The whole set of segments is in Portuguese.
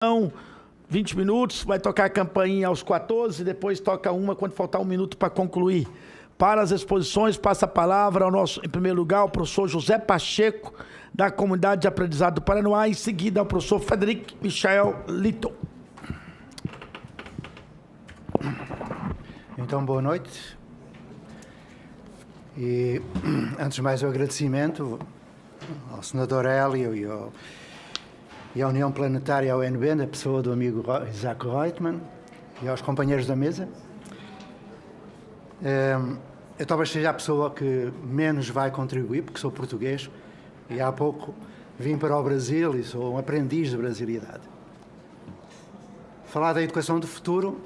Então, 20 minutos, vai tocar a campainha aos 14, depois toca uma quando faltar um minuto para concluir. Para as exposições, passa a palavra ao nosso, em primeiro lugar, ao professor José Pacheco, da Comunidade de Aprendizado do Paranoá, em seguida ao professor Frederic Michel Litton. Então, boa noite. E, antes de mais, o agradecimento ao senador Hélio e à União Planetária, ao UNB, na pessoa do amigo Isaac Reutemann, e aos companheiros da mesa. Eu talvez seja a pessoa que menos vai contribuir, porque sou português, e há pouco vim para o Brasil e sou um aprendiz de brasilidade. Falar da educação do futuro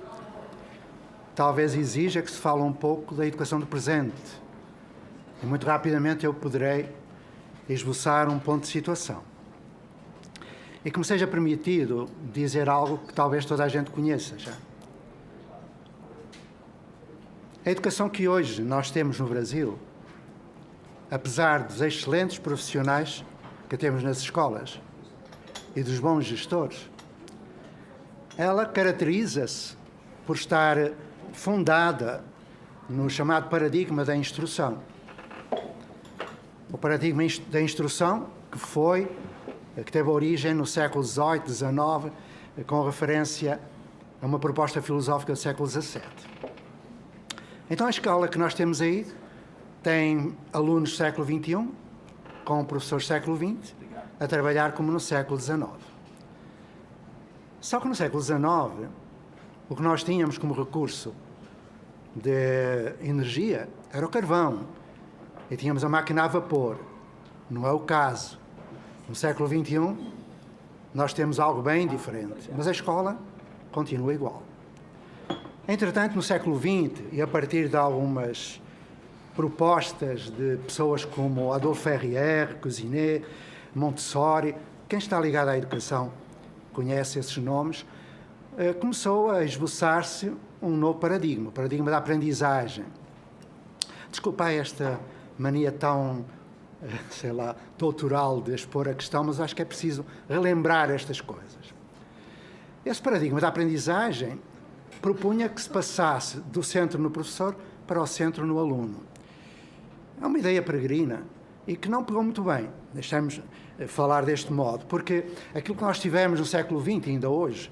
talvez exija que se fale um pouco da educação do presente. E muito rapidamente eu poderei esboçar um ponto de situação. E que me seja permitido dizer algo que talvez toda a gente conheça já. A educação que hoje nós temos no Brasil, apesar dos excelentes profissionais que temos nas escolas e dos bons gestores, ela caracteriza-se por estar fundada no chamado paradigma da instrução. O paradigma da instrução que teve origem no século XVIII, XIX, com referência a uma proposta filosófica do século XVII. Então, a escola que nós temos aí tem alunos do século XXI, com professores do século XX, a trabalhar como no século XIX. Só que no século XIX, o que nós tínhamos como recurso de energia era o carvão, e tínhamos a máquina a vapor. Não é o caso. No século XXI, nós temos algo bem diferente, mas a escola continua igual. Entretanto, no século XX, e a partir de algumas propostas de pessoas como Adolphe Ferrier, Cousinet, Montessori, quem está ligado à educação conhece esses nomes, começou a esboçar-se um novo paradigma, o paradigma da aprendizagem. Desculpa esta mania tão, doutoral de expor a questão, mas acho que é preciso relembrar estas coisas. Esse paradigma da aprendizagem propunha que se passasse do centro no professor para o centro no aluno. É uma ideia peregrina e que não pegou muito bem, deixemos falar deste modo, porque aquilo que nós tivemos no século XX, ainda hoje,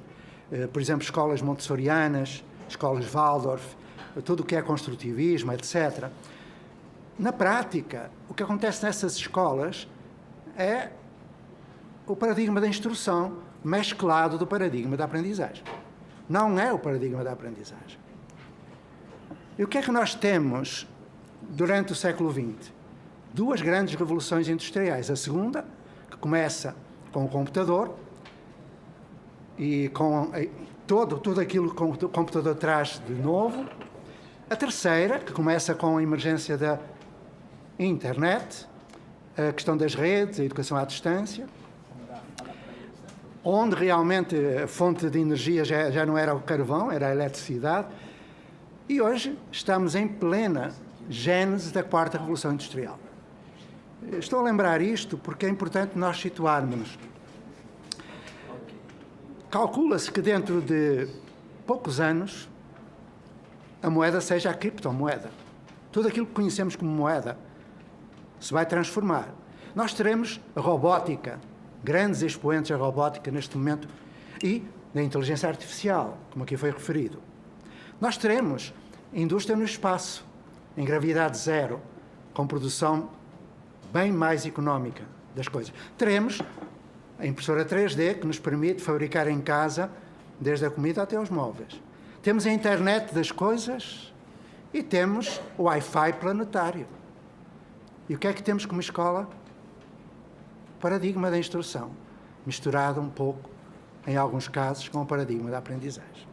por exemplo, escolas montessorianas, escolas Waldorf, tudo o que é construtivismo, etc., na prática, o que acontece nessas escolas é o paradigma da instrução mesclado do paradigma da aprendizagem. Não é o paradigma da aprendizagem. E o que é que nós temos durante o século XX? Duas grandes revoluções industriais. A segunda, que começa com o computador e com tudo aquilo que o computador traz de novo. A terceira, que começa com a emergência da internet, a questão das redes, a educação à distância, onde realmente a fonte de energia já não era o carvão, era a eletricidade, e hoje estamos em plena gênese da quarta revolução industrial. Estou a lembrar isto porque é importante nós situarmos-nos. Calcula-se que dentro de poucos anos a moeda seja a criptomoeda. Tudo aquilo que conhecemos como moeda se vai transformar. Nós teremos a robótica, grandes expoentes da robótica neste momento, e da inteligência artificial, como aqui foi referido. Nós teremos indústria no espaço, em gravidade zero, com produção bem mais económica das coisas. Teremos a impressora 3D, que nos permite fabricar em casa, desde a comida até os móveis. Temos a internet das coisas e temos o Wi-Fi planetário. E o que é que temos como escola? Paradigma da instrução, misturado um pouco, em alguns casos, com o paradigma da aprendizagem.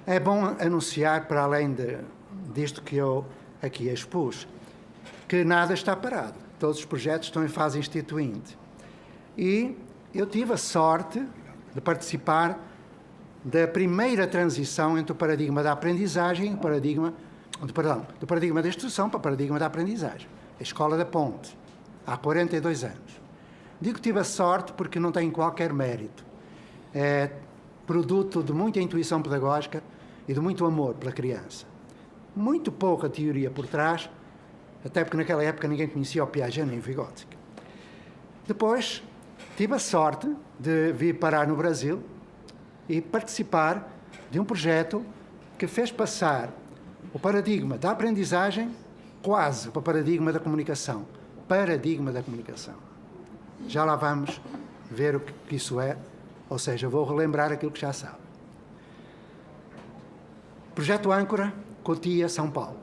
É bom anunciar, para além disto que eu aqui expus, que nada está parado. Todos os projetos estão em fase instituinte. E eu tive a sorte de participar da primeira transição entre o paradigma da aprendizagem e do paradigma da instrução para o paradigma da aprendizagem. A Escola da Ponte, há 42 anos. Digo que tive a sorte porque não tem qualquer mérito. É produto de muita intuição pedagógica e de muito amor pela criança. Muito pouca teoria por trás, até porque naquela época ninguém conhecia o Piaget nem o Vygotsky. Depois, tive a sorte de vir parar no Brasil e participar de um projeto que fez passar o paradigma da aprendizagem quase para o paradigma da comunicação. Paradigma da comunicação. Já lá vamos ver o que isso é, ou seja, vou relembrar aquilo que já sabe. Projeto Âncora, Cotia, São Paulo.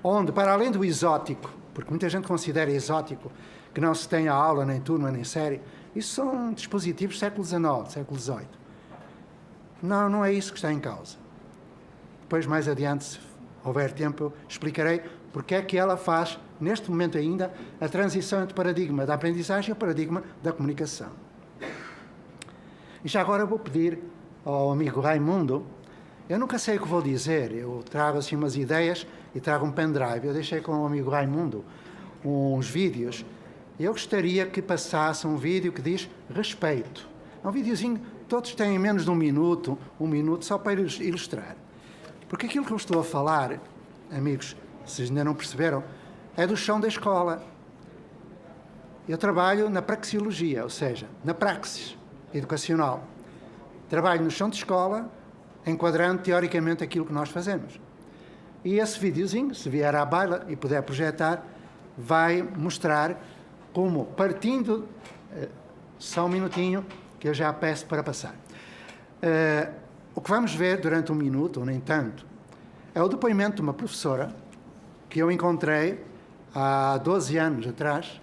Onde, para além do exótico, porque muita gente considera exótico que não se tenha aula, nem turma, nem série, isso são dispositivos do século XIX, século XVIII. Não é isso que está em causa. Depois, mais adiante, se houver tempo, eu explicarei porque é que ela faz, neste momento ainda, a transição entre o paradigma da aprendizagem e o paradigma da comunicação. E já agora vou pedir ao amigo Raimundo, eu nunca sei o que vou dizer, eu trago assim umas ideias e trago um pendrive. Eu deixei com o amigo Raimundo uns vídeos e eu gostaria que passasse um vídeo que diz respeito. É um videozinho, todos têm menos de um minuto só para ilustrar. Porque aquilo que eu estou a falar, amigos, vocês ainda não perceberam, é do chão da escola. Eu trabalho na praxeologia, ou seja, na praxis educacional. Trabalho no chão de escola, enquadrando teoricamente aquilo que nós fazemos. E esse videozinho, se vier à baila e puder projetar, vai mostrar como, partindo... só um minutinho, que eu já peço para passar. O que vamos ver durante um minuto, ou nem tanto, é o depoimento de uma professora que eu encontrei há 12 anos atrás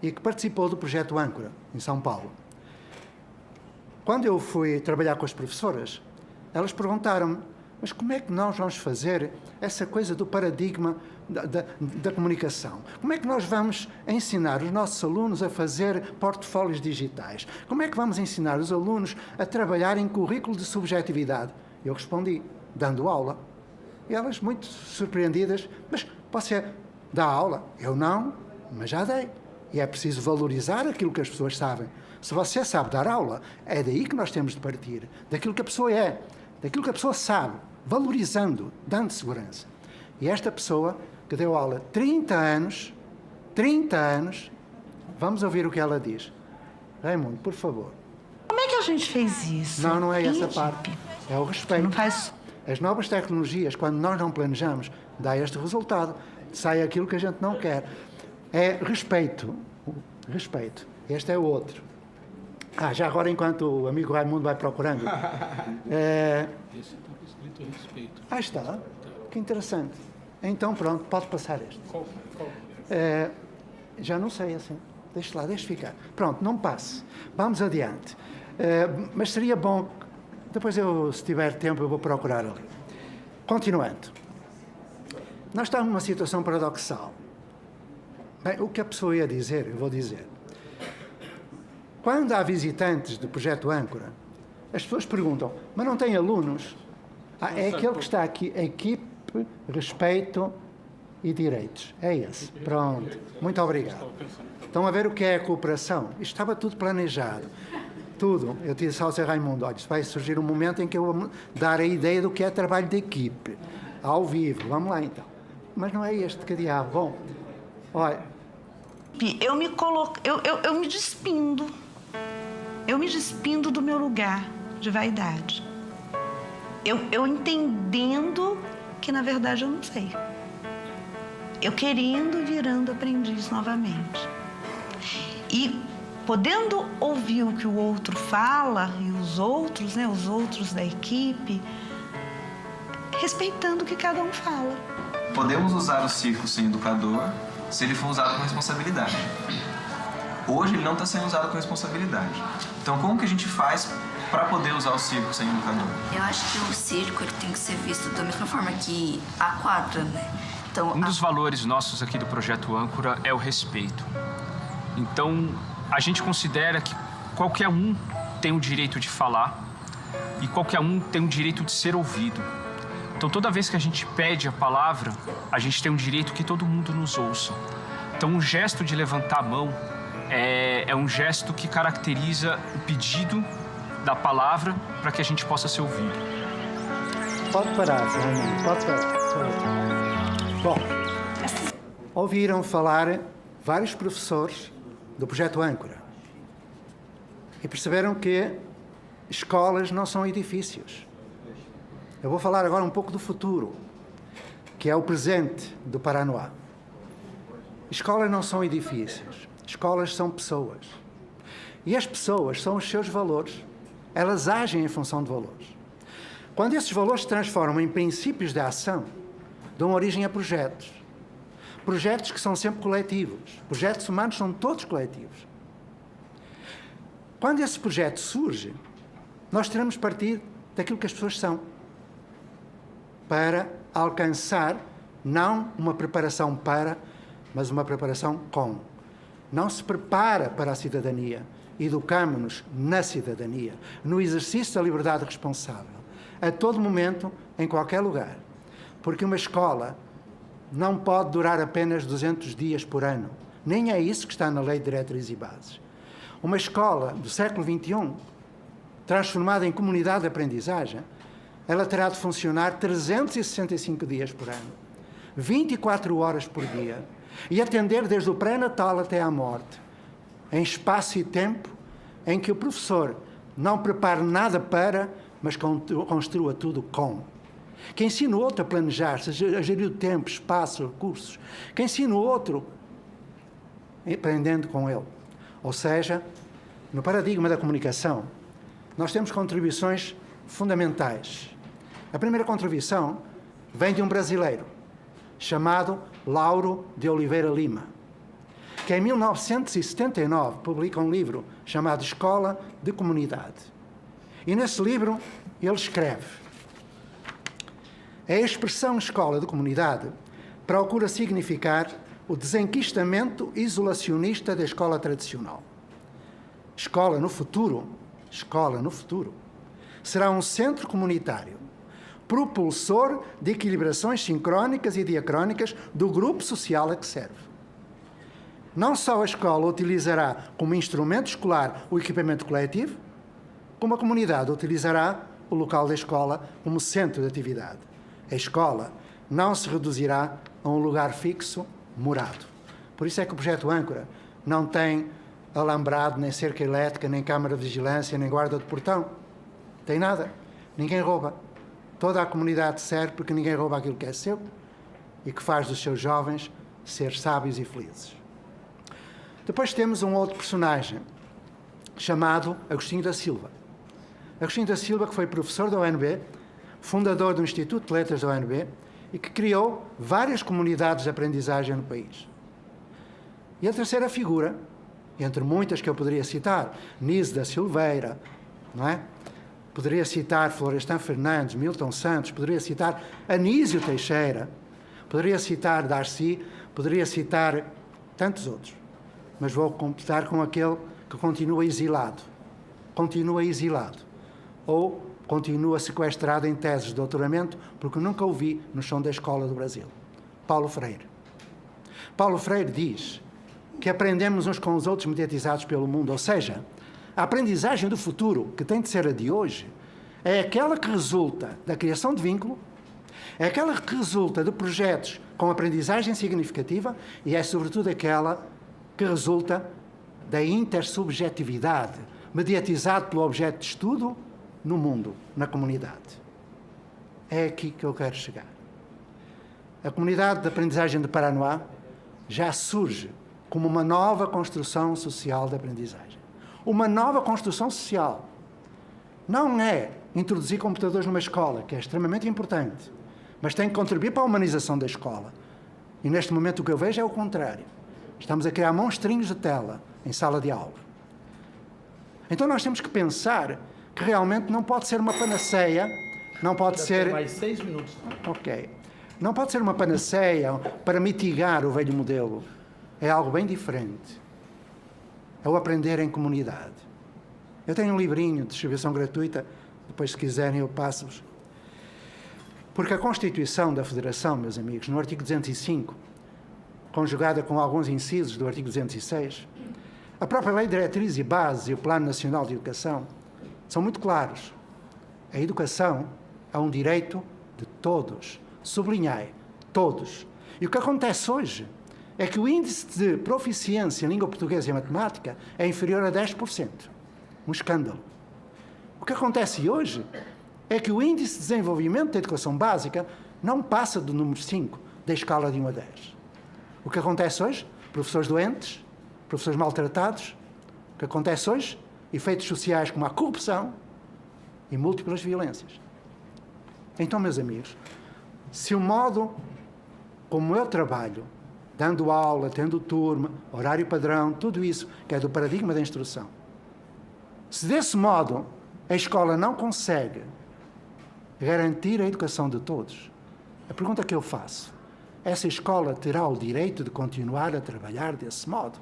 e que participou do projeto Âncora, em São Paulo. Quando eu fui trabalhar com as professoras, elas perguntaram-me, mas como é que nós vamos fazer essa coisa do paradigma da comunicação? Como é que nós vamos ensinar os nossos alunos a fazer portfólios digitais? Como é que vamos ensinar os alunos a trabalhar em currículo de subjetividade? Eu respondi, dando aula. E elas, muito surpreendidas, mas você dá aula? Eu não, mas já dei. E é preciso valorizar aquilo que as pessoas sabem. Se você sabe dar aula, é daí que nós temos de partir. Daquilo que a pessoa é, daquilo que a pessoa sabe, valorizando, dando segurança. E esta pessoa, que deu aula 30 anos, vamos ouvir o que ela diz. Raimundo, por favor. Como é que a gente fez isso? Não é essa parte. É o respeito. Não faz... As novas tecnologias, quando nós não planejamos, dá este resultado. Sai aquilo que a gente não quer. É respeito. Respeito. Este é o outro. Já agora, enquanto o amigo Raimundo vai procurando. Esse está escrito respeito. Está. Que interessante. Então, pronto, pode passar este. Qual? Já não sei assim. Deixa ficar. Pronto, não passe. Vamos adiante. Mas seria bom... Depois, se tiver tempo, eu vou procurar ali. Continuando. Nós estamos numa situação paradoxal. Bem, o que a pessoa ia dizer, eu vou dizer. Quando há visitantes do Projeto Âncora, as pessoas perguntam, mas não tem alunos? É aquele que está aqui, equipe, respeito e direitos. É esse. Pronto. Muito obrigado. Estão a ver o que é a cooperação? Isto estava tudo planejado. Tudo. Eu disse ao Zé Raimundo, olha, vai surgir um momento em que eu vou dar a ideia do que é trabalho de equipe. Ao vivo. Vamos lá, então. Mas não é este que diabo. Bom, olha... Eu me despindo. Eu me despindo do meu lugar de vaidade. Eu entendendo que, na verdade, eu não sei. Eu querendo e virando aprendiz novamente. E podendo ouvir o que o outro fala, e os outros da equipe, respeitando o que cada um fala. Podemos usar o circo sem educador se ele for usado com responsabilidade. Hoje ele não está sendo usado com responsabilidade. Então como que a gente faz para poder usar o circo sem educador? Eu acho que o circo ele tem que ser visto da mesma forma que a quadra, né? Então, Um dos valores nossos aqui do Projeto Âncora é o respeito. Então, a gente considera que qualquer um tem o direito de falar e qualquer um tem o direito de ser ouvido. Então, toda vez que a gente pede a palavra, a gente tem o direito que todo mundo nos ouça. Então, o gesto de levantar a mão É um gesto que caracteriza o pedido da palavra para que a gente possa ser ouvido. Pode parar, Sr. Raimundo, pode parar. Bom, ouviram falar vários professores do projeto Âncora e perceberam que escolas não são edifícios. Eu vou falar agora um pouco do futuro, que é o presente do Paranoá. Escolas não são edifícios, escolas são pessoas. E as pessoas são os seus valores. Elas agem em função de valores. Quando esses valores se transformam em princípios de ação, dão origem a projetos. Projetos que são sempre coletivos. Projetos humanos são todos coletivos. Quando esse projeto surge, nós teremos de partir daquilo que as pessoas são, para alcançar não uma preparação para, mas uma preparação com. Não se prepara para a cidadania. Educamo-nos na cidadania, no exercício da liberdade responsável, a todo momento, em qualquer lugar. Porque uma escola não pode durar apenas 200 dias por ano. Nem é isso que está na Lei de Diretrizes e Bases. Uma escola do século XXI, transformada em comunidade de aprendizagem, ela terá de funcionar 365 dias por ano, 24 horas por dia, e atender desde o pré-natal até à morte, em espaço e tempo em que o professor não prepare nada para, mas construa tudo com. Que ensina o outro a planejar-se, a gerir o tempo, espaço, recursos. Que ensina o outro aprendendo com ele. Ou seja, no paradigma da comunicação, nós temos contribuições fundamentais. A primeira contribuição vem de um brasileiro, chamado Lauro de Oliveira Lima, que em 1979 publica um livro chamado Escola de Comunidade. E nesse livro ele escreve: a expressão escola de comunidade procura significar o desenquistamento isolacionista da escola tradicional. Escola no futuro, será um centro comunitário, propulsor de equilibrações sincrónicas e diacrónicas do grupo social a que serve. Não só a escola utilizará como instrumento escolar o equipamento coletivo, como a comunidade utilizará o local da escola como centro de atividade. A escola não se reduzirá a um lugar fixo, morado. Por isso é que o projeto Âncora não tem alambrado, nem cerca elétrica, nem câmara de vigilância, nem guarda de portão. Tem nada. Ninguém rouba. Toda a comunidade serve porque ninguém rouba aquilo que é seu e que faz dos seus jovens ser sábios e felizes. Depois temos um outro personagem chamado Agostinho da Silva. Agostinho da Silva, que foi professor da UNB, fundador do Instituto de Letras da UNB e que criou várias comunidades de aprendizagem no país. E a terceira figura, entre muitas que eu poderia citar, Nise da Silveira, não é? Poderia citar Florestan Fernandes, Milton Santos, poderia citar Anísio Teixeira, poderia citar Darcy, poderia citar tantos outros. Mas vou completar com aquele que continua exilado. Continua exilado. Ou continua sequestrado em teses de doutoramento, porque nunca o vi no chão da escola do Brasil. Paulo Freire. Paulo Freire diz que aprendemos uns com os outros mediatizados pelo mundo, ou seja, a aprendizagem do futuro, que tem de ser a de hoje, é aquela que resulta da criação de vínculo, é aquela que resulta de projetos com aprendizagem significativa e é, sobretudo, aquela que resulta da intersubjetividade, mediatizado pelo objeto de estudo no mundo, na comunidade. É aqui que eu quero chegar. A comunidade de aprendizagem de Paranoá já surge como uma nova construção social de aprendizagem. Uma nova construção social. Não é introduzir computadores numa escola, que é extremamente importante, mas tem que contribuir para a humanização da escola. E neste momento o que eu vejo é o contrário. Estamos a criar monstrinhos de tela em sala de aula. Então nós temos que pensar que realmente não pode ser uma panaceia, não pode ser... Mais 6 minutos. Ok. Não pode ser uma panaceia para mitigar o velho modelo. É algo bem diferente. É o aprender em comunidade. Eu tenho um livrinho de distribuição gratuita, depois se quiserem eu passo-vos. Porque a Constituição da Federação, meus amigos, no artigo 205, conjugada com alguns incisos do artigo 206, A própria Lei de Diretrizes e Bases e o Plano Nacional de Educação são muito claros. A educação é um direito de todos. Sublinhai, todos. E o que acontece hoje é que o índice de proficiência em língua portuguesa e matemática é inferior a 10%. Um escândalo. O que acontece hoje é que o índice de desenvolvimento da educação básica não passa do número 5 da escala de 1 a 10. O que acontece hoje? Professores doentes, professores maltratados. O que acontece hoje? Efeitos sociais como a corrupção e múltiplas violências. Então, meus amigos, se o modo como eu trabalho, dando aula, tendo turma, horário padrão, tudo isso que é do paradigma da instrução, se desse modo a escola não consegue garantir a educação de todos, a pergunta que eu faço, essa escola terá o direito de continuar a trabalhar desse modo?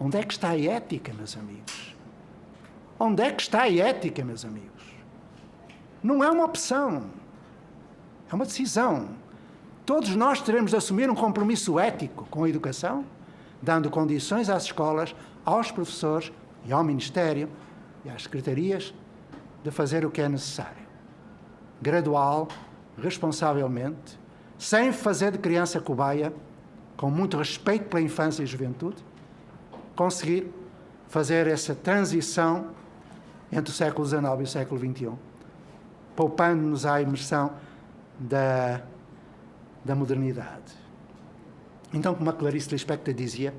Onde é que está a ética, meus amigos? Onde é que está a ética, meus amigos? Não é uma opção, é uma decisão. Todos nós teremos de assumir um compromisso ético com a educação, dando condições às escolas, aos professores e ao Ministério e às secretarias de fazer o que é necessário. Gradual, responsavelmente, sem fazer de criança cobaia, com muito respeito pela infância e juventude, conseguir fazer essa transição entre o século XIX e o século XXI, poupando-nos a imersão da modernidade. Então, como a Clarice Lispector dizia,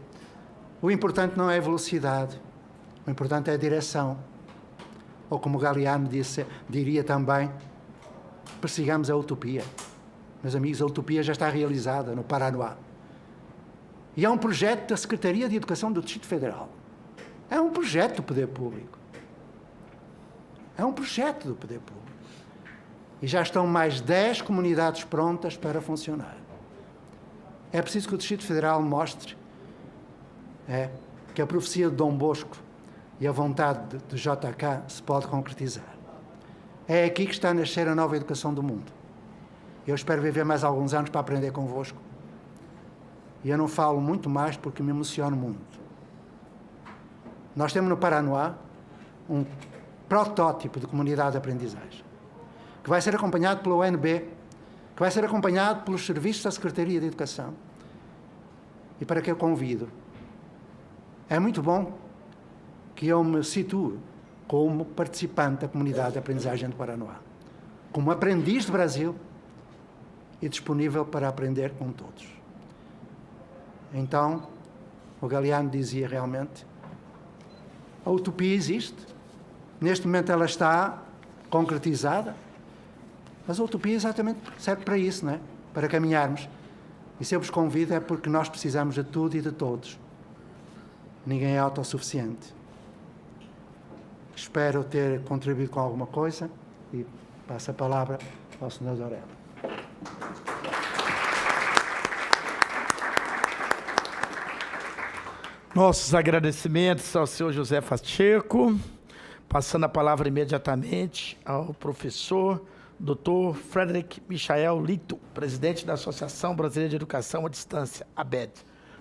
o importante não é a velocidade, o importante é a direção. Ou como Galeano diria também, persigamos a utopia. Meus amigos, a utopia já está realizada no Paranoá. E é um projeto da Secretaria de Educação do Distrito Federal. É um projeto do poder público. É um projeto do poder público. E já estão mais 10 comunidades prontas para funcionar. É preciso que o Distrito Federal mostre que a profecia de Dom Bosco e a vontade de JK se pode concretizar. É aqui que está a nascer a nova educação do mundo. Eu espero viver mais alguns anos para aprender convosco. E eu não falo muito mais porque me emociono muito. Nós temos no Paranoá um protótipo de comunidade de aprendizagem, que vai ser acompanhado pela UNB, que vai ser acompanhado pelos serviços da Secretaria de Educação, e para que eu convido. É muito bom que eu me situe como participante da comunidade de aprendizagem do Paranoá, como aprendiz do Brasil e disponível para aprender com todos. Então, o Galeano dizia realmente, a utopia existe, neste momento ela está concretizada, mas a utopia exatamente serve para isso, não é? Para caminharmos. E se eu vos convido é porque nós precisamos de tudo e de todos. Ninguém é autossuficiente. Espero ter contribuído com alguma coisa e passo a palavra ao Sr. Dorella. Nossos agradecimentos ao senhor José Pacheco, passando a palavra imediatamente ao professor Dr. Frederick Michael Lito, presidente da Associação Brasileira de Educação à Distância, ABED.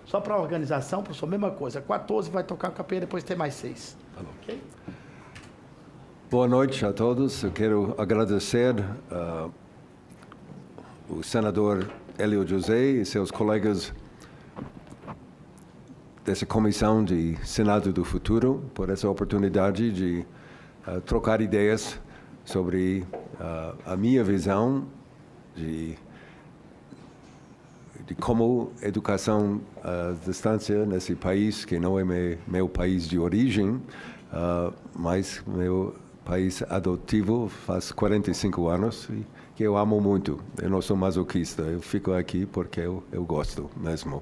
Só para a organização, professor, mesma coisa, 14 vai tocar o capê, depois tem mais 6. Ok? Boa noite a todos. Eu quero agradecer o senador Hélio José e seus colegas dessa Comissão de Senado do Futuro por essa oportunidade de trocar ideias sobre a minha visão de como educação à distância nesse país, que não é meu país de origem, mas meu país adotivo faz 45 anos e que eu amo muito. Eu não sou masoquista, eu fico aqui porque eu gosto mesmo.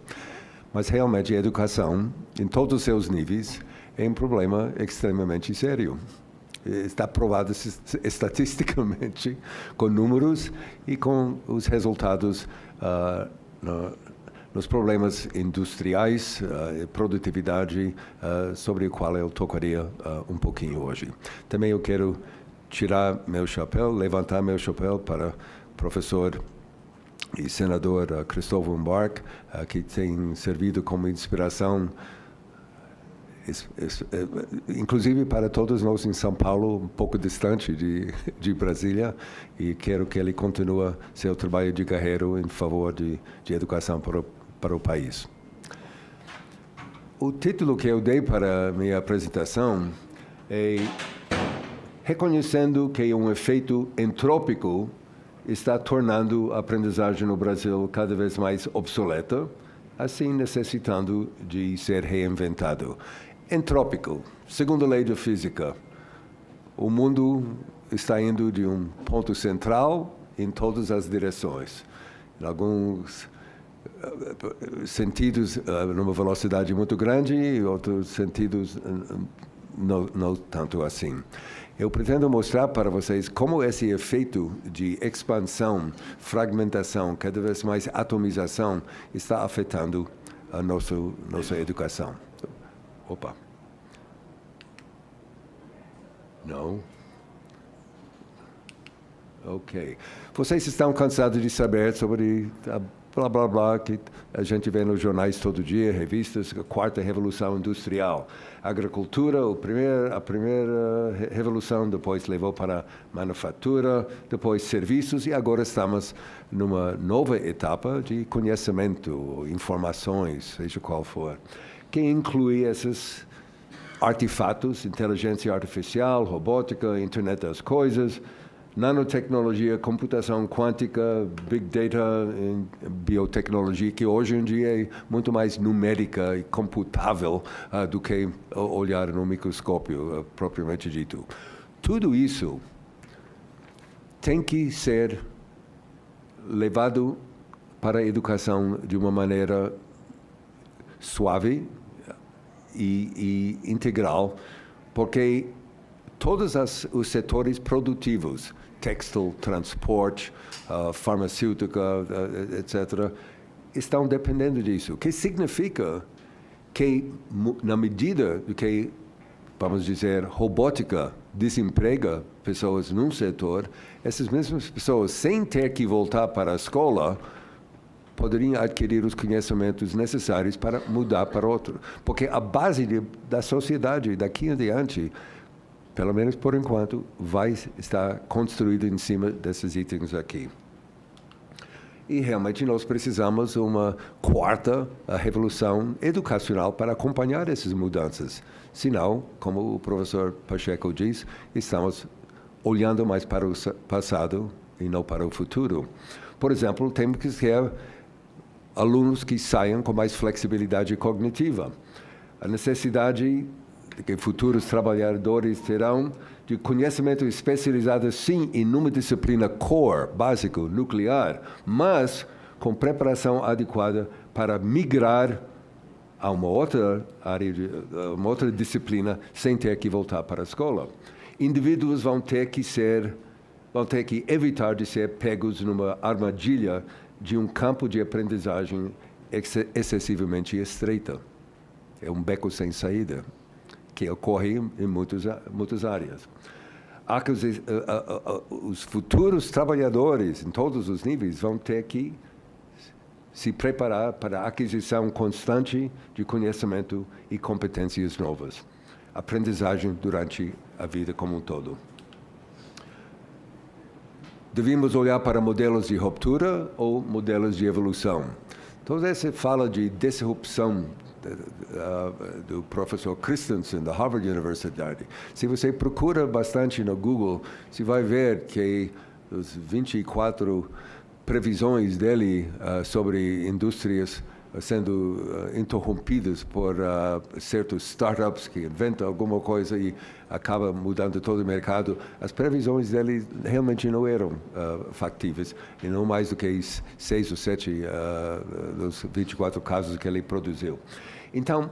Mas realmente a educação, em todos os seus níveis, é um problema extremamente sério. Está provado estatisticamente, com números e com os resultados nos problemas industriais, produtividade, sobre o qual eu tocaria um pouquinho hoje. Também eu quero tirar meu chapéu, levantar meu chapéu para o professor e senador Cristóvão Buarque, que tem servido como inspiração inclusive para todos nós em São Paulo, um pouco distante de Brasília, e quero que ele continue seu trabalho de carreira em favor de educação para o país. O título que eu dei para a minha apresentação é Reconhecendo que um efeito entrópico está tornando a aprendizagem no Brasil cada vez mais obsoleta, assim necessitando de ser reinventado. Entrópico, segundo a lei da física, o mundo está indo de um ponto central em todas as direções. Em alguns sentidos, numa velocidade muito grande, e outros sentidos, não tanto assim. Eu pretendo mostrar para vocês como esse efeito de expansão, fragmentação, cada vez mais atomização, está afetando a nossa educação. Opa. Não. Ok. Vocês estão cansados de saber sobre blá, blá, blá, que a gente vê nos jornais todo dia, revistas, a quarta revolução industrial. Agricultura, a primeira revolução, depois levou para a manufatura, depois serviços, e agora estamos numa nova etapa de conhecimento, informações, seja qual for, que inclui esses artefatos, inteligência artificial, robótica, internet das coisas, nanotecnologia, computação quântica, big data, biotecnologia, que hoje em dia é muito mais numérica e computável do que olhar no microscópio, propriamente dito. Tudo isso tem que ser levado para a educação de uma maneira suave e integral, porque todos os setores produtivos, textil, transporte, farmacêutica, etc., estão dependendo disso. O que significa que, na medida que, vamos dizer, robótica desemprega pessoas num setor, essas mesmas pessoas, sem ter que voltar para a escola, poderiam adquirir os conhecimentos necessários para mudar para outro. Porque a base da sociedade daqui em diante, pelo menos por enquanto, vai estar construído em cima desses itens aqui. E realmente nós precisamos uma quarta revolução educacional para acompanhar essas mudanças. Senão, como o professor Pacheco diz, estamos olhando mais para o passado e não para o futuro. Por exemplo, temos que ter alunos que saiam com mais flexibilidade cognitiva. A necessidade que futuros trabalhadores terão de conhecimento especializado, sim, em uma disciplina core, básico, nuclear, mas com preparação adequada para migrar a uma outra área, uma outra disciplina, sem ter que voltar para a escola. Indivíduos vão ter que evitar de ser pegos numa armadilha de um campo de aprendizagem excessivamente estreita. É um beco sem saída, que ocorre em muitas áreas. Os futuros trabalhadores, em todos os níveis, vão ter que se preparar para a aquisição constante de conhecimento e competências novas. Aprendizagem durante a vida como um todo. Devemos olhar para modelos de ruptura ou modelos de evolução. Então, essa fala de disrupção do professor Christensen, da Harvard University. Se você procura bastante no Google, você vai ver que os 24 previsões dele sobre indústrias sendo interrompidas por certos startups que inventam alguma coisa e acaba mudando todo o mercado, as previsões dele realmente não eram factíveis, e não mais do que 6 ou 7 dos 24 casos que ele produziu. Então,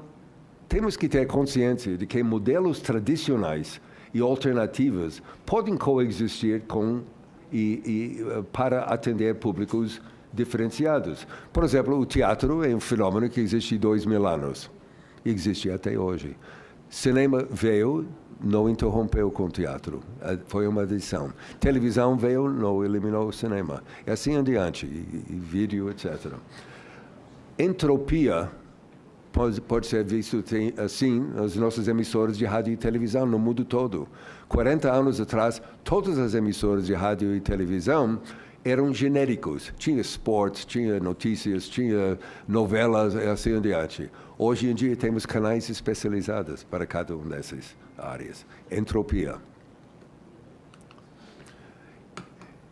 temos que ter consciência de que modelos tradicionais e alternativas podem coexistir para atender públicos diferenciados. Por exemplo, o teatro é um fenômeno que existe há 2000 anos. E existe até hoje. Cinema veio, não interrompeu com o teatro. Foi uma adição. Televisão veio, não eliminou o cinema. E assim em diante, e vídeo, etc. Entropia pode ser visto assim nas nossas emissoras de rádio e televisão no mundo todo. 40 anos atrás, todas as emissoras de rádio e televisão eram genéricos. Tinha esportes, tinha notícias, tinha novelas e assim em diante. Hoje em dia temos canais especializados para cada uma dessas áreas. Entropia.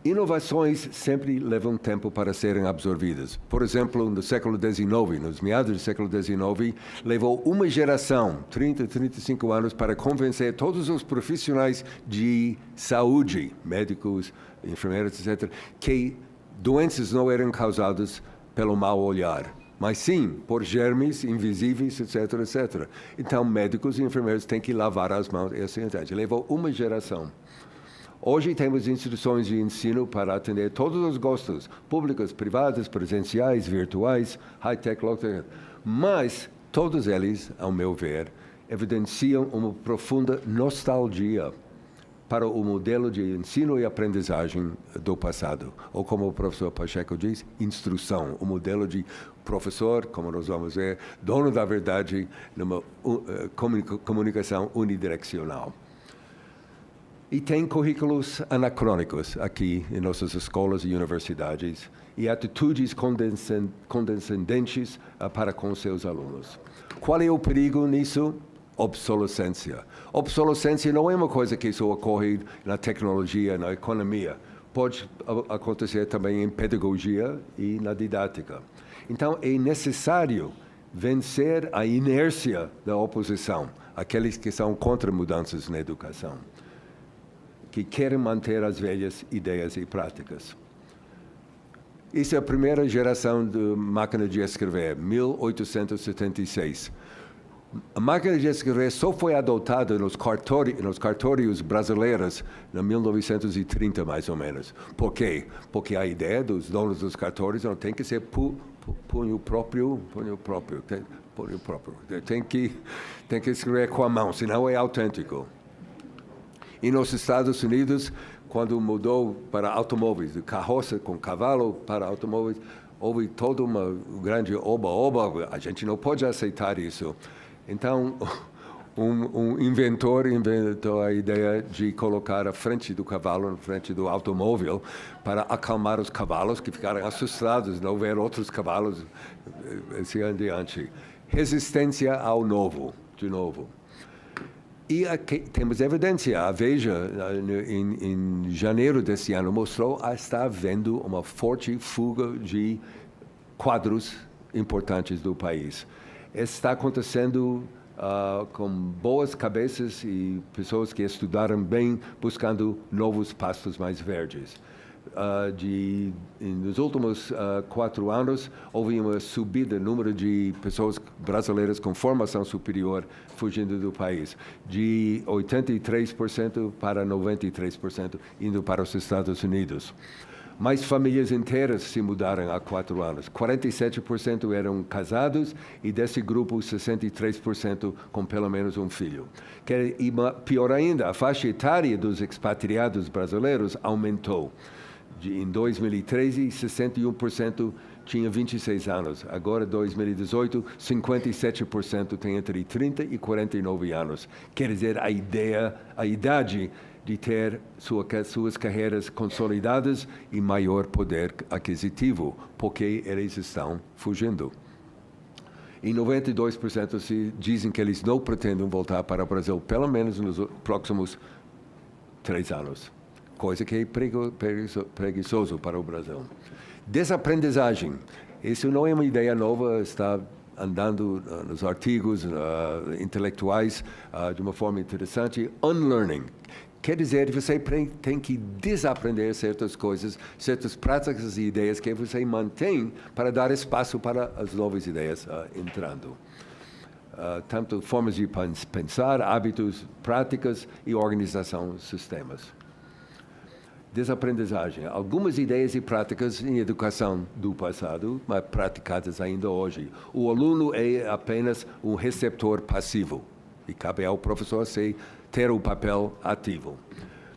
Inovações sempre levam tempo para serem absorvidas. Por exemplo, no século XIX, nos meados do século XIX, levou uma geração, 30, 35 anos, para convencer todos os profissionais de saúde, médicos, enfermeiros, etc., que doenças não eram causadas pelo mau olhar, mas sim por germes invisíveis, etc., etc. Então, médicos e enfermeiros têm que lavar as mãos e assim adiante. Levou uma geração. Hoje temos instituições de ensino para atender todos os gostos, públicas, privadas, presenciais, virtuais, high-tech, low-tech. Mas todos eles, ao meu ver, evidenciam uma profunda nostalgia para o modelo de ensino e aprendizagem do passado. Ou como o professor Pacheco diz, instrução, o modelo de professor, como nós vamos ver, dono da verdade numa comunicação unidirecional. E tem currículos anacrônicos aqui em nossas escolas e universidades e atitudes condescendentes para com seus alunos. Qual é o perigo nisso? Obsolescência. Obsolescência não é uma coisa que só ocorre na tecnologia, na economia. Pode acontecer também em pedagogia e na didática. Então, é necessário vencer a inércia da oposição, aqueles que são contra mudanças na educação, que querem manter as velhas ideias e práticas. Isso é a primeira geração de máquina de escrever, 1876. A máquina de escrever só foi adotada nos cartórios brasileiros em 1930, mais ou menos. Por quê? Porque a ideia dos donos dos cartórios não tem que ser punho próprio. Tem que escrever com a mão, senão é autêntico. E nos Estados Unidos, quando mudou para automóveis, de carroça com cavalo para automóveis, houve toda uma grande oba-oba, a gente não pode aceitar isso. Então, um inventor inventou a ideia de colocar a frente do cavalo na frente do automóvel para acalmar os cavalos que ficaram assustados, não ver outros cavalos, assim adiante. Resistência ao novo, de novo. E aqui temos evidência. A Veja, em janeiro desse ano, mostrou que está havendo uma forte fuga de quadros importantes do país. Está acontecendo com boas cabeças e pessoas que estudaram bem, buscando novos pastos mais verdes. Nos últimos 4 anos, houve uma subida no número de pessoas brasileiras com formação superior fugindo do país, de 83% para 93%, indo para os Estados Unidos. Mais famílias inteiras se mudaram há 4 anos. 47% eram casados e desse grupo 63% com pelo menos um filho. E pior ainda, a faixa etária dos expatriados brasileiros aumentou. Em 2013, 61% tinha 26 anos. Agora, em 2018, 57% tem entre 30 e 49 anos. Quer dizer, a idade de ter suas carreiras consolidadas e maior poder aquisitivo, porque eles estão fugindo. E 92% se dizem que eles não pretendem voltar para o Brasil, pelo menos nos próximos 3 anos. Coisa que é preguiçoso para o Brasil. Desaprendizagem. Isso não é uma ideia nova, está andando nos artigos intelectuais de uma forma interessante. Unlearning. Quer dizer que você tem que desaprender certas coisas, certas práticas e ideias que você mantém para dar espaço para as novas ideias entrando. Tanto formas de pensar, hábitos, práticas e organização de sistemas. Desaprendizagem. Algumas ideias e práticas em educação do passado, mas praticadas ainda hoje. O aluno é apenas um receptor passivo e cabe ao professor ter o papel ativo.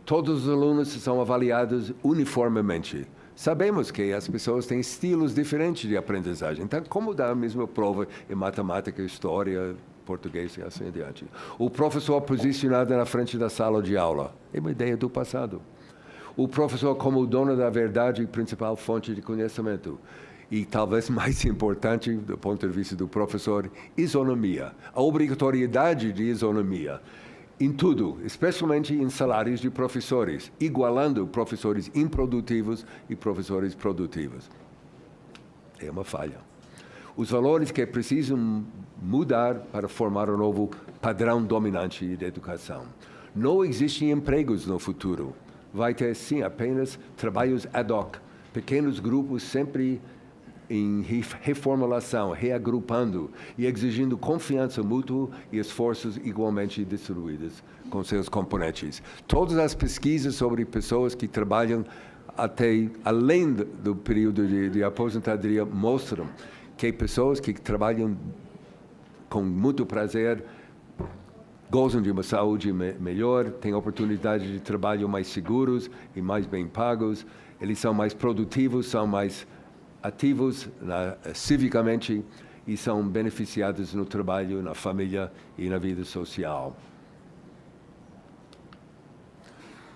Todos os alunos são avaliados uniformemente, Sabemos que as pessoas têm estilos diferentes de aprendizagem. Então, como dar a mesma prova em matemática, história, português e assim adiante? O professor posicionado na frente da sala de aula é uma ideia do passado. O professor como dono da verdade e principal fonte de conhecimento. E talvez mais importante, do ponto de vista do professor, isonomia. A obrigatoriedade de isonomia em tudo, especialmente em salários de professores, igualando professores improdutivos e professores produtivos. É uma falha. Os valores que precisam mudar para formar um novo padrão dominante de educação. Não existem empregos no futuro. Vai ter, sim, apenas trabalhos ad hoc, pequenos grupos sempre em reformulação, reagrupando e exigindo confiança mútua e esforços igualmente distribuídos com seus componentes. Todas as pesquisas sobre pessoas que trabalham até além do período de aposentadoria mostram que pessoas que trabalham com muito prazer gozam de uma saúde melhor, têm oportunidades de trabalho mais seguros e mais bem pagos, eles são mais produtivos, são mais ativos civicamente e são beneficiados no trabalho, na família e na vida social.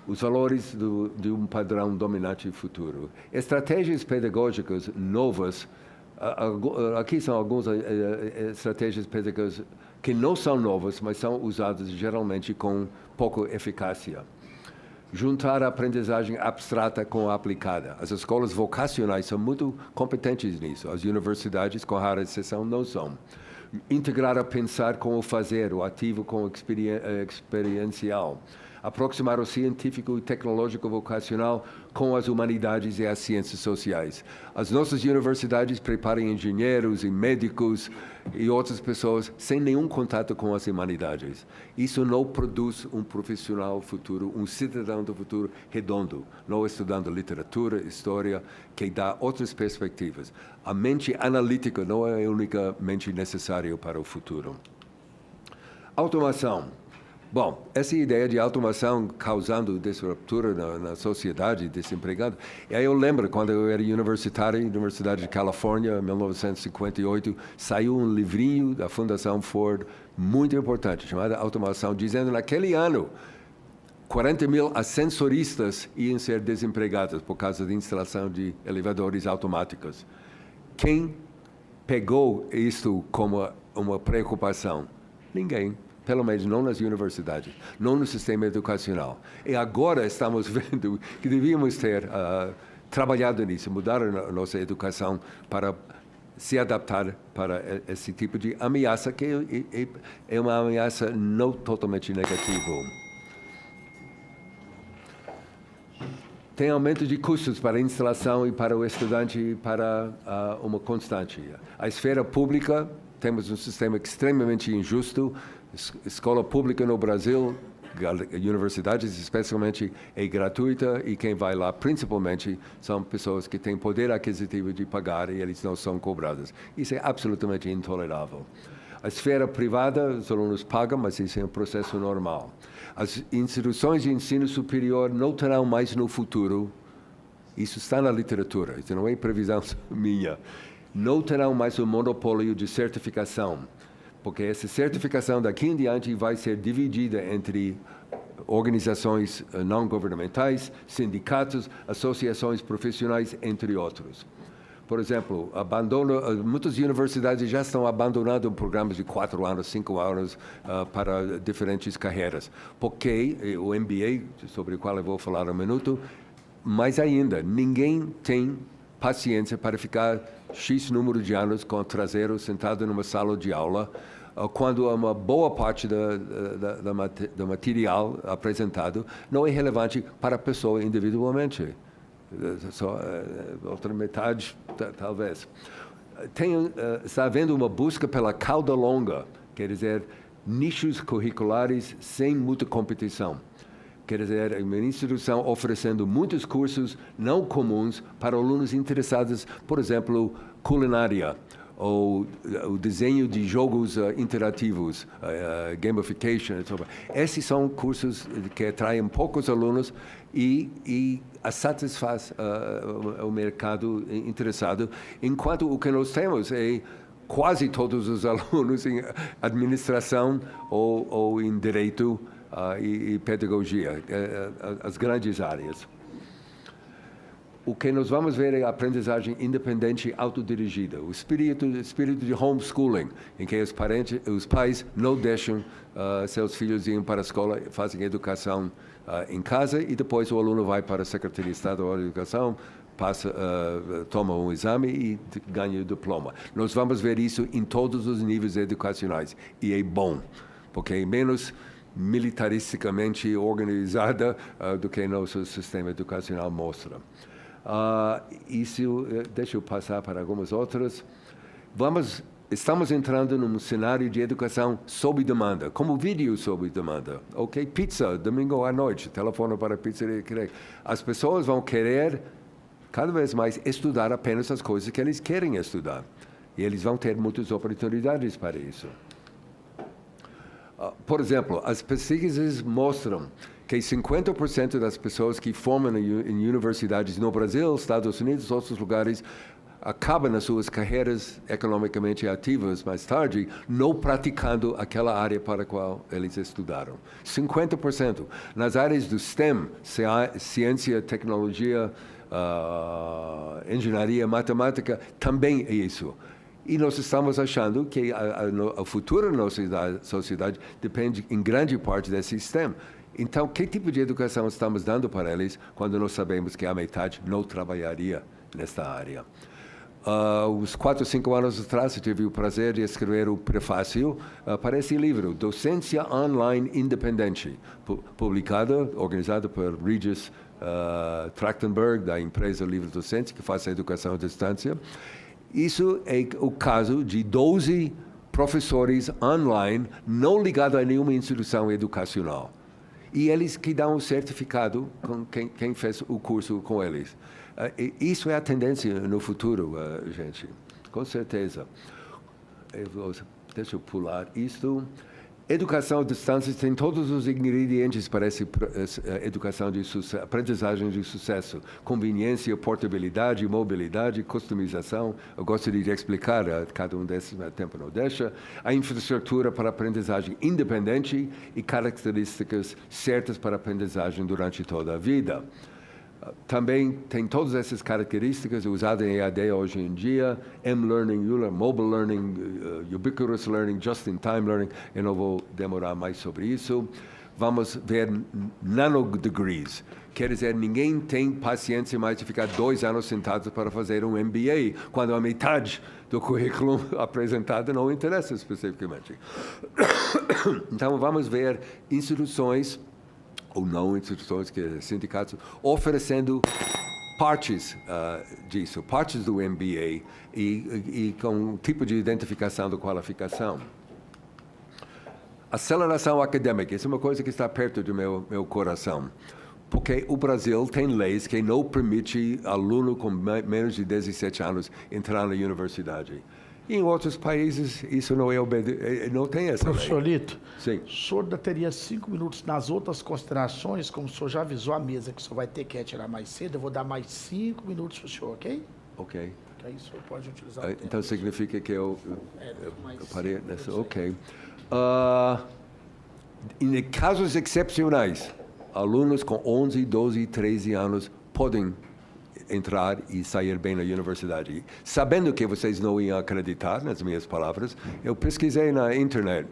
Os valores de um padrão dominante futuro. Estratégias pedagógicas novas. Aqui são algumas estratégias pedagógicas que não são novas, mas são usadas geralmente com pouca eficácia. Juntar a aprendizagem abstrata com a aplicada. As escolas vocacionais são muito competentes nisso. As universidades, com rara exceção, não são. Integrar a pensar com o fazer, o ativo com o experiencial. Aproximar o científico e tecnológico vocacional com as humanidades e as ciências sociais. As nossas universidades preparam engenheiros e médicos e outras pessoas sem nenhum contato com as humanidades. Isso não produz um profissional futuro, um cidadão do futuro redondo, não estudando literatura, história, que dá outras perspectivas. A mente analítica não é a única mente necessária para o futuro. Automação. Bom, essa ideia de automação causando disruptura na sociedade, desempregado. E aí eu lembro, quando eu era universitário, na Universidade de Califórnia, em 1958, saiu um livrinho da Fundação Ford, muito importante, chamado Automação, dizendo naquele ano, 40 mil ascensoristas iam ser desempregados por causa da instalação de elevadores automáticos. Quem pegou isto como uma preocupação? Ninguém. Pelo menos não nas universidades, não no sistema educacional. E agora estamos vendo que devíamos ter trabalhado nisso, mudar a nossa educação para se adaptar para esse tipo de ameaça, que é uma ameaça não totalmente negativa. Tem aumento de custos para a instalação e para o estudante e para uma constante. A esfera pública, temos um sistema extremamente injusto. Escola pública no Brasil, universidades especialmente, é gratuita e quem vai lá principalmente são pessoas que têm poder aquisitivo de pagar e eles não são cobrados. Isso é absolutamente intolerável. A esfera privada, os alunos pagam, mas isso é um processo normal. As instituições de ensino superior não terão mais no futuro, isso está na literatura, isso não é previsão minha, não terão mais o monopólio de certificação. Porque essa certificação daqui em diante vai ser dividida entre organizações não governamentais, sindicatos, associações profissionais, entre outros. Por exemplo, muitas universidades já estão abandonando programas de 4 anos, 5 anos para diferentes carreiras. Porque o MBA, sobre o qual eu vou falar um minuto, mais ainda, ninguém tem paciência para ficar X número de anos com o traseiro sentado numa sala de aula, quando uma boa parte do material apresentado não é relevante para a pessoa individualmente. Só outra metade, talvez. Está havendo uma busca pela cauda longa, quer dizer, nichos curriculares sem muita competição. Quer dizer, uma instituição oferecendo muitos cursos não comuns para alunos interessados, por exemplo, culinária, ou o desenho de jogos interativos, gamification, etc. Esses são cursos que atraem poucos alunos e satisfaz o mercado interessado, enquanto o que nós temos é quase todos os alunos em administração ou em direito e pedagogia, as grandes áreas. O que nós vamos ver é a aprendizagem independente autodirigida, o espírito de homeschooling, em que os pais não deixam seus filhos irem para a escola, fazem educação em casa e depois o aluno vai para a Secretaria Estadual de Educação, toma um exame e ganha o diploma. Nós vamos ver isso em todos os níveis educacionais e é bom, porque é menos militaristicamente organizada do que nosso sistema educacional mostra. Deixa eu passar para algumas outras. Estamos entrando num cenário de educação sob demanda, como vídeo sob demanda. Ok, pizza, domingo à noite, telefone para a pizzaria. As pessoas vão querer, cada vez mais, estudar apenas as coisas que eles querem estudar. E eles vão ter muitas oportunidades para isso. Por exemplo, as pesquisas mostram que 50% das pessoas que formam em universidades no Brasil, Estados Unidos e outros lugares acabam nas suas carreiras economicamente ativas mais tarde não praticando aquela área para a qual eles estudaram. 50%. Nas áreas do STEM, ciência, tecnologia, engenharia, matemática, também é isso. E nós estamos achando que a futuro da nossa sociedade depende em grande parte desse STEM. Então, que tipo de educação estamos dando para eles quando nós sabemos que a metade não trabalharia nesta área? Uns 4 ou 5 anos atrás, eu tive o prazer de escrever o prefácio para esse livro, Docência Online Independente, organizado por Regis Trachtenberg, da empresa Livre Docente, que faz a educação à distância. Isso é o caso de 12 professores online não ligados a nenhuma instituição educacional. E eles que dão o certificado com quem fez o curso com eles. Isso é a tendência no futuro, gente, com certeza. Deixa eu pular isto. Educação à distância tem todos os ingredientes para essa educação de sucesso, aprendizagem de sucesso. Conveniência, portabilidade, mobilidade, customização. Eu gostaria de explicar cada um desses, mas o tempo não deixa. A infraestrutura para aprendizagem independente e características certas para aprendizagem durante toda a vida. Também tem todas essas características usadas em EAD hoje em dia, M-Learning, Mobile Learning, Ubiquitous Learning, Just-in-Time Learning. Eu não vou demorar mais sobre isso. Vamos ver nanodegrees. Quer dizer, ninguém tem paciência mais de ficar 2 anos sentados para fazer um MBA, quando a metade do currículo apresentado não interessa especificamente. Então, vamos ver instituições ou não instituições, que sindicatos, oferecendo partes disso, partes do MBA e com um tipo de identificação da qualificação. Aceleração acadêmica, isso é uma coisa que está perto do meu coração, porque o Brasil tem leis que não permitem aluno com menos de 17 anos entrar na universidade. E em outros países, isso não tem essa lei. Professor Lito, sim. O senhor teria 5 minutos nas outras considerações, como o senhor já avisou a mesa que o senhor vai ter que retirar mais cedo, eu vou dar mais 5 minutos para o senhor, ok? Ok. Que aí o senhor pode utilizar o tempo. Então significa que eu parei nessa. Ok. Em casos excepcionais, alunos com 11, 12, 13 anos podem entrar e sair bem na universidade. Sabendo que vocês não iam acreditar nas minhas palavras, eu pesquisei na internet.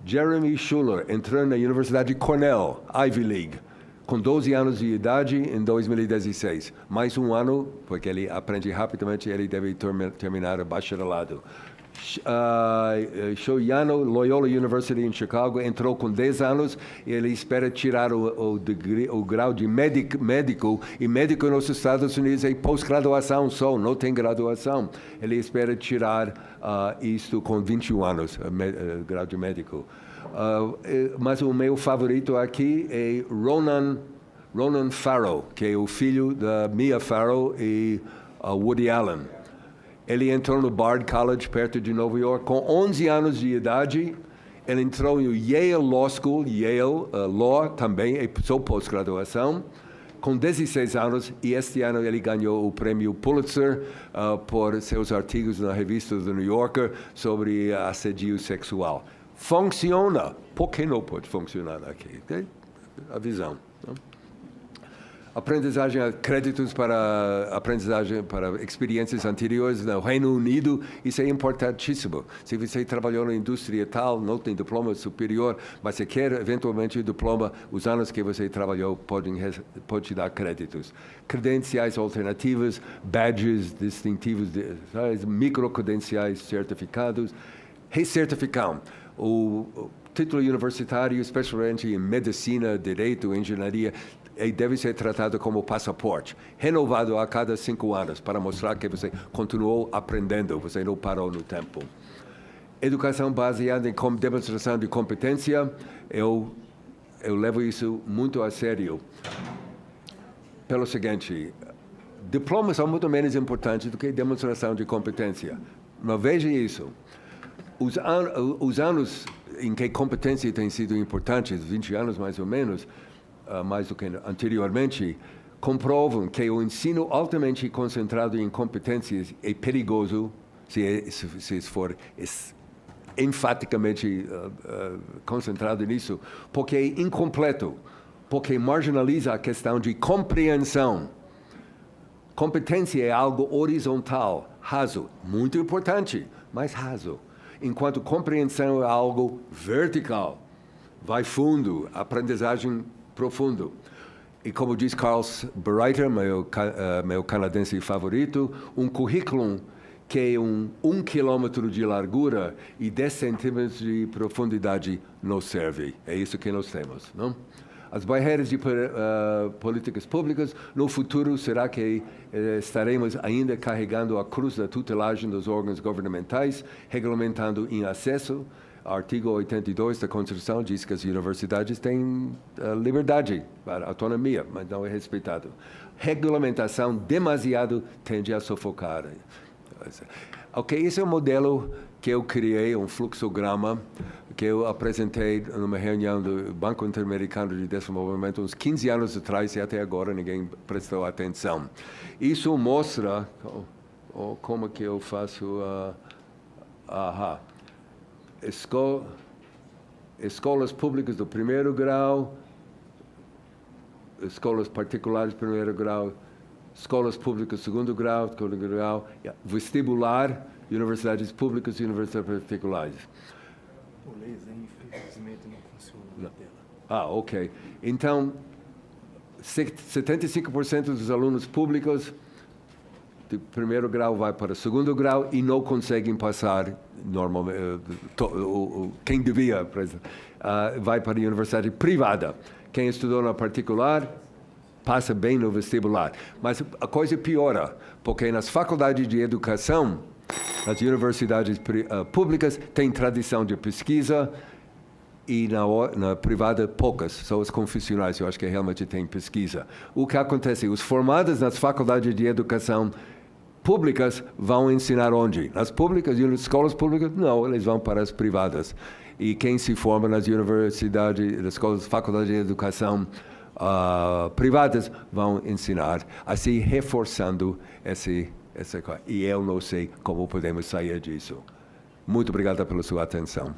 Jeremy Schuller entrou na Universidade Cornell, Ivy League, com 12 anos de idade em 2016. Mais um ano, porque ele aprende rapidamente, ele deve terminar o bacharelado. Shoyano Loyola University em Chicago entrou com 10 anos e ele espera tirar o grau de médico, e médico nos Estados Unidos é pós-graduação só, não tem graduação. Ele espera tirar isto com 21 anos, grau de médico. Mas o meu favorito aqui é Ronan Farrow, que é o filho da Mia Farrow e Woody Allen. Ele entrou no Bard College, perto de Nova York, com 11 anos de idade. Ele entrou no Yale Law School, Yale Law também, sua pós-graduação, com 16 anos, e este ano ele ganhou o prêmio Pulitzer por seus artigos na revista do New Yorker sobre assédio sexual. Funciona. Por que não pode funcionar aqui? A visão. Não? Aprendizagem, créditos para aprendizagem para experiências anteriores no Reino Unido, isso é importantíssimo. Se você trabalhou na indústria tal, não tem diploma superior, mas você quer eventualmente o diploma, os anos que você trabalhou pode te dar créditos. Credenciais alternativas, badges distintivos, micro-credenciais certificados, recertificação. O título universitário, especialmente em medicina, direito, engenharia, deve ser tratado como passaporte, renovado a cada 5 anos, para mostrar que você continuou aprendendo, você não parou no tempo. Educação baseada em demonstração de competência, eu levo isso muito a sério. Pelo seguinte, diplomas são muito menos importantes do que demonstração de competência. Não veja isso. Os anos em que competência tem sido importante, 20 anos mais ou menos, mais do que anteriormente, comprovam que o ensino altamente concentrado em competências é perigoso se for enfaticamente concentrado nisso, porque é incompleto, porque marginaliza a questão de compreensão. Competência é algo horizontal, raso, muito importante, mas raso. Enquanto compreensão é algo vertical, vai fundo, aprendizagem profundo. E como diz Carl Breiter, meu canadense favorito, um currículo que é 1 quilômetro de largura e 10 centímetros de profundidade não serve. É isso que nós temos, não? As barreiras de políticas públicas, no futuro, será que estaremos ainda carregando a cruz da tutelagem dos órgãos governamentais, regulamentando em acesso? O artigo 82 da Constituição diz que as universidades têm liberdade, autonomia, mas não é respeitado. Regulamentação demasiado tende a sufocar. Ok, esse é o modelo que eu criei, um fluxograma, que eu apresentei numa reunião do Banco Interamericano de Desenvolvimento uns 15 anos atrás e até agora ninguém prestou atenção. Isso mostra como que eu faço escolas públicas do primeiro grau, escolas particulares do primeiro grau, escolas públicas do segundo grau, vestibular, universidades públicas e universidades particulares. O laser, infelizmente, não funciona. Ok. Então, 75% dos alunos públicos de primeiro grau vai para o segundo grau e não conseguem passar normalmente. Quem devia vai para a universidade privada. Quem estudou na particular passa bem no vestibular. Mas a coisa piora, porque nas faculdades de educação, nas universidades públicas, tem tradição de pesquisa e na privada poucas, só as confessionais, eu acho que realmente tem pesquisa. O que acontece? Os formados nas faculdades de educação públicas vão ensinar onde? Nas públicas e nas escolas públicas? Não, eles vão para as privadas. E quem se forma nas universidades, nas escolas, faculdades de educação privadas vão ensinar, assim reforçando essa coisa. E eu não sei como podemos sair disso. Muito obrigado pela sua atenção.